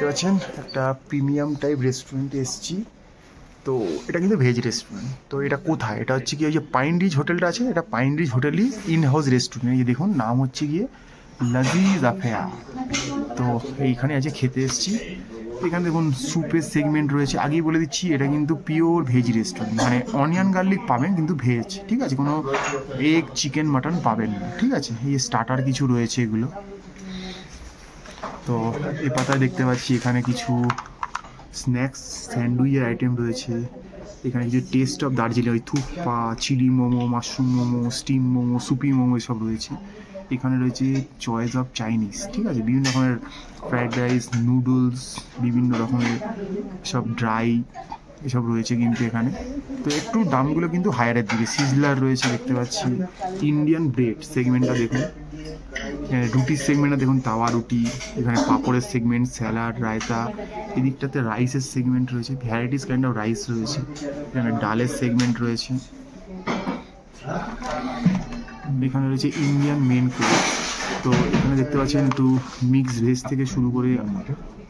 দেখতে পাচ্ছেন একটা প্রিমিয়াম টাইপ রেস্টুরেন্টে এসেছি। তো এটা কিন্তু ভেজ রেস্টুরেন্ট। তো এটা কোথায়, এটা হচ্ছে কি ওই যে পাইন রিচ হোটেলটা আছে, এটা পাইন রিচ হোটেলই ইন হাউস রেস্টুরেন্ট। এই দেখুন নাম হচ্ছে গিয়ে লাজিজ আফেয়া। তো এইখানে আজকে খেতে এসেছি। এখানে দেখুন স্যুপের সেগমেন্ট রয়েছে। আগেই বলে দিচ্ছি এটা কিন্তু পিওর ভেজ রেস্টুরেন্ট, মানে অনিয়ন গার্লিক পাবেন কিন্তু ভেজ, ঠিক আছে, কোনো এগ চিকেন মাটন পাবেন না, ঠিক আছে। এই স্টার্টার কিছু রয়েছে এগুলো। তো এই পাতায় দেখতে পাচ্ছি এখানে কিছু স্ন্যাক্স স্যান্ডউইচের আইটেম রয়েছে। এখানে কিছু টেস্ট অফ দার্জিলিং, ওই thukpa, chilli momo, mushroom momo, steam momo, soupy momo এসব রয়েছে। এখানে রয়েছে চয়েস অফ চাইনিজ, ঠিক আছে, বিভিন্ন রকমের ফ্রাইড রাইস, নুডলস, বিভিন্ন রকমের সব ড্রাই এসব রয়েছে কিন্তু এখানে। তো একটু দামগুলো কিন্তু হায়ারের দিকে। সিজলার রয়েছে দেখতে পাচ্ছি। ইন্ডিয়ান ব্রেড সেগমেন্টটা দেখুন, রুটির সেগমেন্টটা দেখুন, তাওয়া রুটি। এখানে পাঁপড়ের সেগমেন্ট, স্যালাড, রায়তা। এদিকটাতে রাইসের সেগমেন্ট রয়েছে, ভ্যারাইটিস কাইন্ড অফ রাইস রয়েছে। এখানে ডালের সেগমেন্ট রয়েছে। এখানে রয়েছে ইন্ডিয়ান মেন কোর্স। তো এখানে দেখতে পাচ্ছেন একটু মিক্স ভেজ থেকে শুরু করে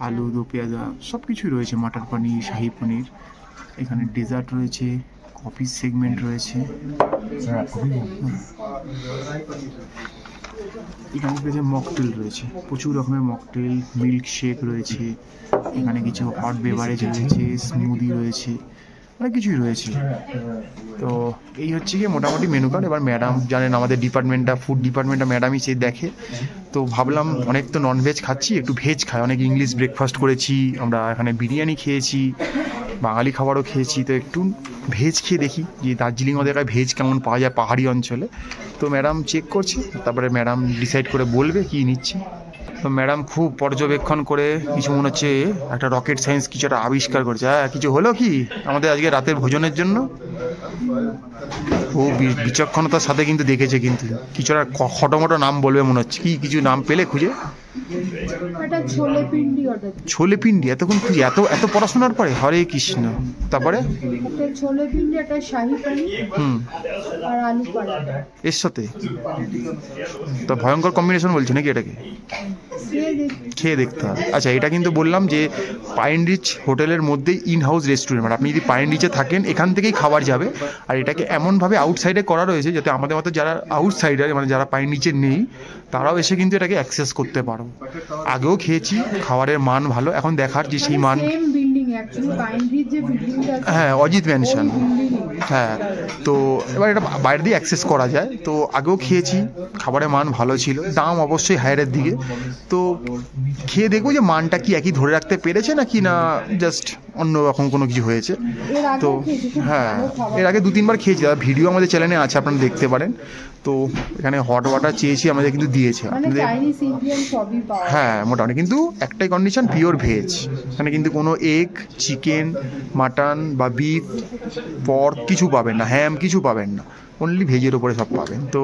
আলু, দো পেঁয়াজা সব কিছুই রয়েছে, মাটার পনির, শাহি পনির। এখানে ডেজার্ট রয়েছে, কফি সেগমেন্ট রয়েছে। এখানে রয়েছে মকটেল রয়েছে, প্রচুর রকমের মকটেল, মিল্ক শেক রয়েছে। এখানে কিছু হট বেভারেজ রয়েছে, স্মুদি রয়েছে, অনেক কিছুই রয়েছে। তো এই হচ্ছে গিয়ে মোটামুটি মেনু কার্ড। এবার ম্যাডাম জানেন আমাদের ডিপার্টমেন্টটা, ফুড ডিপার্টমেন্টটা ম্যাডামই সে দেখে। তো ভাবলাম অনেক তো ননভেজ খাচ্ছি, একটু ভেজ খাই। অনেক ইংলিশ ব্রেকফাস্ট করেছি আমরা, এখানে বিরিয়ানি খেয়েছি, বাঙালি খাবারও খেয়েছি। তো একটু ভেজ খেয়ে দেখি যে দার্জিলিং ওদের ভেজ কেমন পাওয়া যায় পাহাড়ি অঞ্চলে। তো ম্যাডাম চেক করছে, তারপরে ম্যাডাম ডিসাইড করে বলবে কী নিচ্ছে। তো ম্যাডাম খুব পর্যবেক্ষণ করে কিছু মনে হচ্ছে একটা রকেট সায়েন্স কিছু একটা আবিষ্কার করছে। হ্যাঁ, কিছু হলো কি আমাদের আজকে রাতের ভোজনের জন্য? খুব বিচক্ষণতার সাথে কিন্তু দেখেছে, কিন্তু কিছু একটা খটোমটো নাম বলবে মনে হচ্ছে। কি কিছু নাম পেলে খুঁজে? ছোলে পিন্ডি। এতক্ষণ খুঁজে, এত এত পড়াশোনার পরে? হরে কৃষ্ণ। তারপরে এর সাথে তো ভয়ঙ্কর কম্বিনেশন বলছে নাকি এটাকে? খেয়ে দেখতে হবে। আচ্ছা, এটা কিন্তু বললাম যে পাইন রিচ হোটেলের মধ্যেই ইন হাউস রেস্টুরেন্ট, মানে আপনি যদি পাইন রিচে থাকেন এখান থেকেই খাবার যাবে। আর এটাকে এমনভাবে আউটসাইডে করা রয়েছে যাতে আমাদের মতো যারা আউটসাইডার, মানে যারা পাইন রিচে নেই, তারাও এসে কিন্তু এটাকে অ্যাক্সেস করতে পারো। আগেও খেয়েছি, খাবারের মান ভালো। এখন দেখার যে সেই মান। হ্যাঁ, অজিত ম্যানশন। হ্যাঁ, তো এবার এটা বাইরে দিয়ে অ্যাক্সেস করা যায়। তো আগেও খেয়েছি, খাবারের মান ভালো ছিল, দাম অবশ্যই হায়ারের দিকে। তো খেয়ে দেখবো যে মানটা কি একই ধরে রাখতে পেরেছে নাকি না জাস্ট অন্য রকম কোনো কিছু হয়েছে। তো হ্যাঁ, এর আগে 2-3 বার খেয়েছি, ভিডিও আমাদের চ্যানেলে আছে, আপনারা দেখতে পারেন। তো এখানে হট ওয়াটার চেয়েছি, আমাদের কিন্তু দিয়েছে। হ্যাঁ, মোটামুটি, কিন্তু একটাই কন্ডিশন, পিওর ভেজ। এখানে কিন্তু কোনো এগ, চিকেন, মাটন বা বিফ, পর্ক কিছু পাবেন না, হ্যাম কিছু পাবেন না, অনলি ভেজের ওপরে সব পাবেন। তো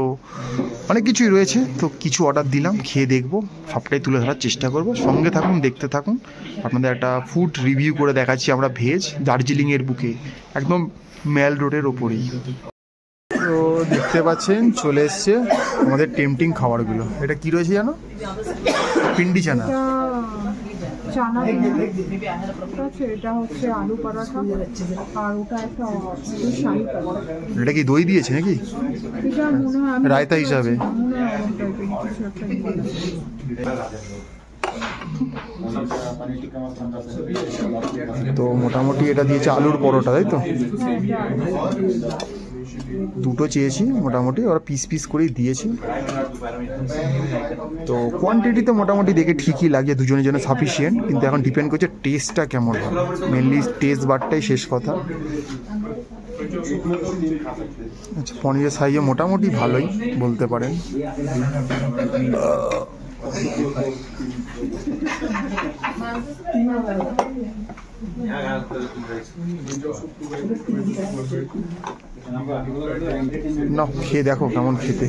অনেক কিছুই রয়েছে। তো কিছু অর্ডার দিলাম, খেয়ে দেখবো, সবটাই তুলে ধরার চেষ্টা করব। সঙ্গে থাকুন, দেখতে থাকুন। আপনাদের একটা ফুড রিভিউ করে দেখাচ্ছি আমরা ভেজ, দার্জিলিংয়ের বুকে, একদম মেল রোডের ওপরেই। তো দেখতে পাচ্ছেন চলে এসছে আমাদের টেম্পটিং খাবারগুলো। এটা কি রয়েছে জানো? পিন্ডি চানা। এটা কি দই দিয়েছে নাকি রায়তা হিসাবে? তো মোটামুটি এটা দিয়েছে আলুর পরোটা, তাই তো? দুটো চেয়েছি, মোটামুটি ওরা পিস পিস করেই দিয়েছি। তো কোয়ান্টিটি তো মোটামুটি দেখে ঠিকই লাগে, দুজনের জন্য সাফিসিয়েন্ট। কিন্তু এখন ডিপেন্ড করছে টেস্টটা কেমন হয়, মেনলি টেস্ট বারটাই শেষ কথা। আচ্ছা, পনিরের সাইজে মোটামুটি ভালোই বলতে পারেন। না, খেয়ে দেখো কেমন খেতে।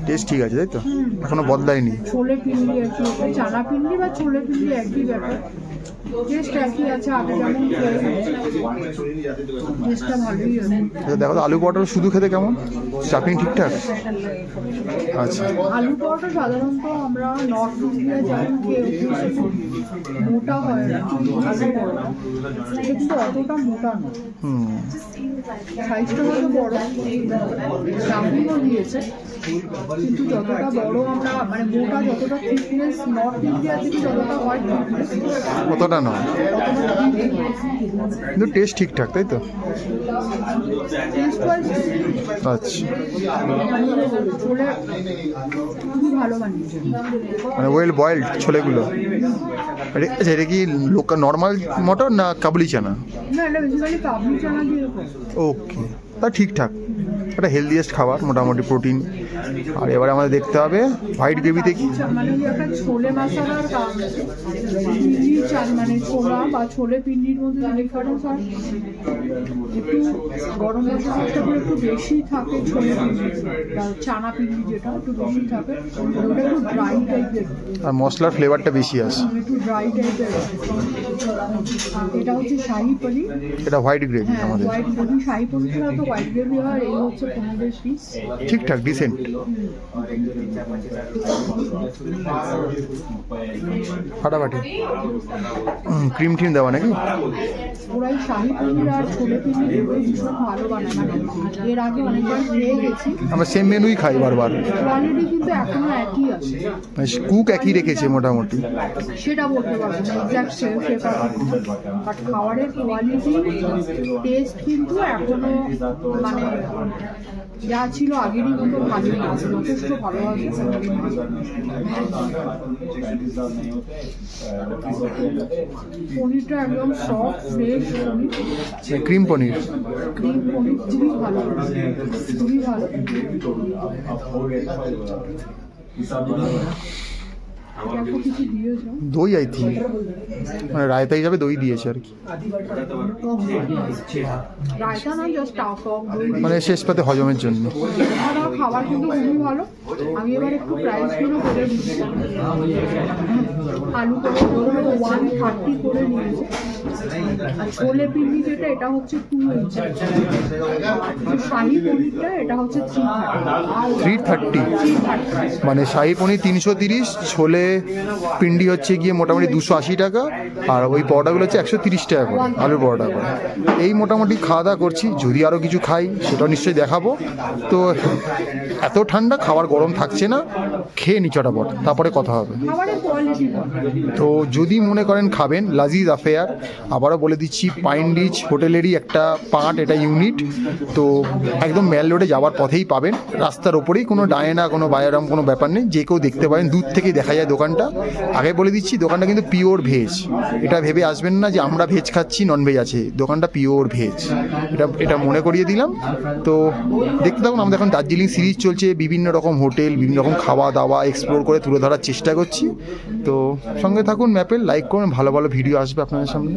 টেস্ট ঠিক আছে তাই তো, এখনো বদলায়নি। ছোলে পিন্ডি আর কি, চানা পিন্ডি বা ছোলে পিন্ডি একই ব্যাপার, টেস্ট একই আছে, আগে যেমন টেস্টটা ভালোই আছে। দেখো তো আলু পরোটা শুধু খেতে কেমন, চাটনি ঠিকঠাক? আচ্ছা, আলু পরোটা সাধারণত আমরা নর্থ ইন্ডিয়া যেমন খেয়ে মোটা হয় না, আলু পরোটা এটা কিন্তু অতটা মোটা নয়, সাইজটা হয়তো বড়, চাটনিও দিয়েছে, কিন্তু যতটা বড় আমরা মানে মোটা যতটা থিকনেস নর্থ ইন্ডিয়া থেকে যতটা হয় অতটা নয়, কিন্তু টেস্ট ঠিকঠাক তাই তো? আচ্ছা, ছোলে খুবই ভালো বানিয়েছে, মানে ওয়েল বয়েলড ছোলেগুলো। আচ্ছা, এটা কি লোকাল নর্মাল মটর না কাবুলি চানা? না, এটা বেসিক্যালি কাবুলি চানা দিয়ে। ওকে, তা ঠিকঠাক, এটা হেলদিয়েস্ট খাবার মোটামুটি, প্রোটিন। আর এবারে আমাদের দেখতে হবে হোয়াইট গ্রেভিতে কি, মানে একটা ছোলে মশলার মানে ছোলা বা ছোলে পিন্ডির মধ্যে ডিফারেন্স হয়, একটু গরম মশলাটা একটু বেশি থাকে, ছোলে পিন্ডি চানা পিন্ডি যেটা একটু বেশি থাকে, ওটা একটু ড্রাই টাইপের, আর মশলার ফ্লেভারটা বেশি আসে, একটু ড্রাই টাইপের। এটা হচ্ছে শাহি পনির, এটা হোয়াইট গ্রেভি আমাদের। হোয়াইট গ্রেভি, শাহি পনিরটা তো হোয়াইট গ্রেভি হয়, এই হচ্ছে পনিরের পিস, ঠিকঠাক ডিসেন্ট। ফাটাফাটি ক্রিম টিম দেওয়া নাকি? ওরাই শাহি পনির আর ছোলে পনির ভীষণ ভালো বানায়, মানে এর আগে অনেকবার খেয়ে গেছি, আমরা সেম মেনুই খাই বারবার, কোয়ালিটি কিন্তু এখনো একই আছে, কুক একই রেখেছে মোটামুটি, সেটা বলতে পারবো না এক্স্যাক্ট সেটা, বাট খাবারের কোয়ালিটি টেস্ট কিন্তু এখনো মানে যা ছিল আগেরই মতো ভালোই আছে, যথেষ্ট ভালো আছে। পনিরটা একদম সফট ফ্রেশ পনির, ক্রিম পনির, ক্রিম পনির খুবই ভালো, খুবই ভালো। দই আই থিঙ্ক, মানে রায়তা হিসাবে দই দিয়েছে আর কি, রায়তা না জাস্ট টক মানে শেষ পাতে হজমের জন্য। খাবার কিন্তু খুবই ভালো। আমি এবার একটু প্রাইসগুলো বলে দিচ্ছি। আলু করে 130 করে নিয়েছে, আর ছোলে পিন্ডি যেটা এটা হচ্ছে 280, শাহি পনিরটা এটা হচ্ছে 330, মানে শাহি পনির 330, ছোলে পিন্ডি হচ্ছে গিয়ে মোটামুটি 280 টাকা, আর ওই পরোটাগুলো হচ্ছে 130 টাকা করে, আলুর পরোটা করে। এই মোটামুটি খাওয়া দাওয়া করছি, যদি আরও কিছু খাই সেটাও নিশ্চয়ই দেখাবো। তো এত ঠান্ডা, খাবার গরম থাকছে না, খেয়ে নি চটাপট, তারপরে কথা হবে। তো যদি মনে করেন খাবেন, লাজিজ অ্যাফেয়ার আবারও বলে দিচ্ছি, পাইন রিচ হোটেলেরই একটা পার্ট এটা ইউনিট, তো একদম মেল রোডে যাওয়ার পথেই পাবেন, রাস্তার ওপরেই, কোনো ডায়না কোনো বায়ারাম কোনো ব্যাপার নেই, যে কেউ দেখতে পারেন, দূর থেকেই দেখা যায় দোকানটা। আগে বলে দিচ্ছি দোকানটা কিন্তু পিওর ভেজ, এটা ভেবে আসবেন না যে আমরা ভেজ খাচ্ছি নন ভেজ আছে, দোকানটা পিওর ভেজ, এটা মনে করিয়ে দিলাম। তো দেখতে থাকুন, আমাদের এখন দার্জিলিং সিরিজ চলছে, বিভিন্ন রকম হোটেল, বিভিন্ন রকম খাওয়া দাওয়া এক্সপ্লোর করে তুলে ধরার চেষ্টা করছি। তো সঙ্গে থাকুন, ম্যাপের লাইক করুন, ভালো ভালো ভিডিও আসবে আপনাদের সামনে।